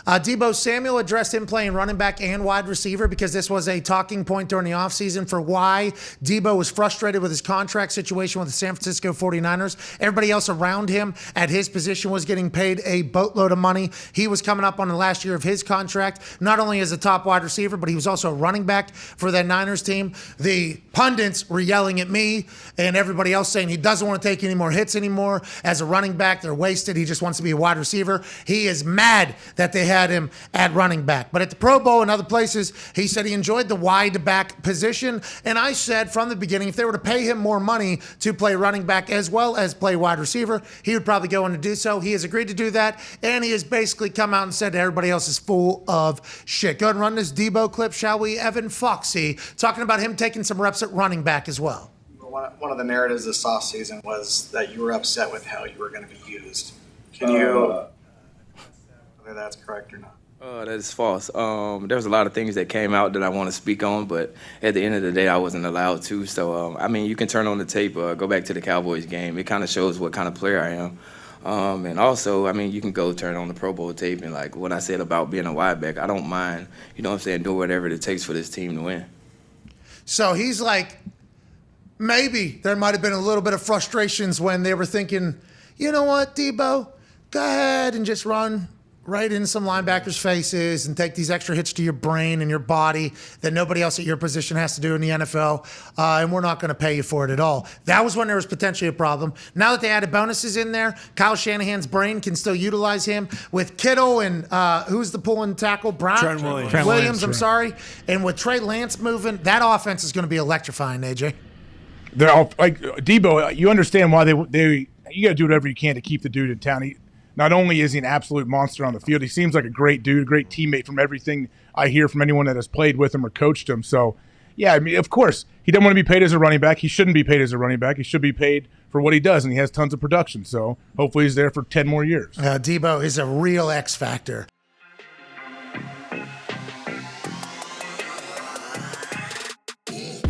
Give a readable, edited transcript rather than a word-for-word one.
Deebo Samuel addressed him playing running back and wide receiver because this was a talking point during the offseason for why Deebo was frustrated with his contract situation with the San Francisco 49ers. Everybody else around him at his position was getting paid a boatload of money. He was coming up on the last year of his contract, not only as a top wide receiver, but he was also a running back for that Niners team. The pundits were yelling at me and everybody else saying he doesn't want to take any more hits anymore. As a running back, they're wasted. He just wants to be a wide receiver. He is mad that they had him at running back. But at the Pro Bowl and other places, he said he enjoyed the wide back position. And I said from the beginning, if they were to pay him more money to play running back as well as play wide receiver, he would probably go in to do so. He has agreed to do that. And he has basically come out and said everybody else is full of shit. Go ahead and run this Deebo clip, shall we? Evan Foxy talking about him taking some reps at running back as well. One of the narratives this offseason was that you were upset with how you were going to be used. Can you, whether that's correct or not? That is false. There's a lot of things that came out that I want to speak on, but at the end of the day, I wasn't allowed to. So, I mean, you can turn on the tape, go back to the Cowboys game. It kind of shows what kind of player I am. And also, I mean, you can go turn on the Pro Bowl tape and, like, what I said about being a wideback, I don't mind, you know what I'm saying, do whatever it takes for this team to win. So he's like, maybe there might have been a little bit of frustrations when they were thinking, you know what, Deebo, go ahead and just run right in some linebackers' faces and take these extra hits to your brain and your body that nobody else at your position has to do in the NFL, and we're not going to pay you for it at all. That was when there was potentially a problem. Now that they added bonuses in there, Kyle Shanahan's brain can still utilize him with Kittle and who's the pulling tackle? Trent Williams, I'm sorry. And with Trey Lance moving, that offense is going to be electrifying, AJ. They're all like Deebo. You understand why they you got to do whatever you can to keep the dude in town. Not only is he an absolute monster on the field, he seems like a great dude, a great teammate from everything I hear from anyone that has played with him or coached him. So, yeah, I mean, of course, he doesn't want to be paid as a running back. He shouldn't be paid as a running back. He should be paid for what he does, and he has tons of production. So hopefully he's there for 10 more years. Deebo is a real X factor.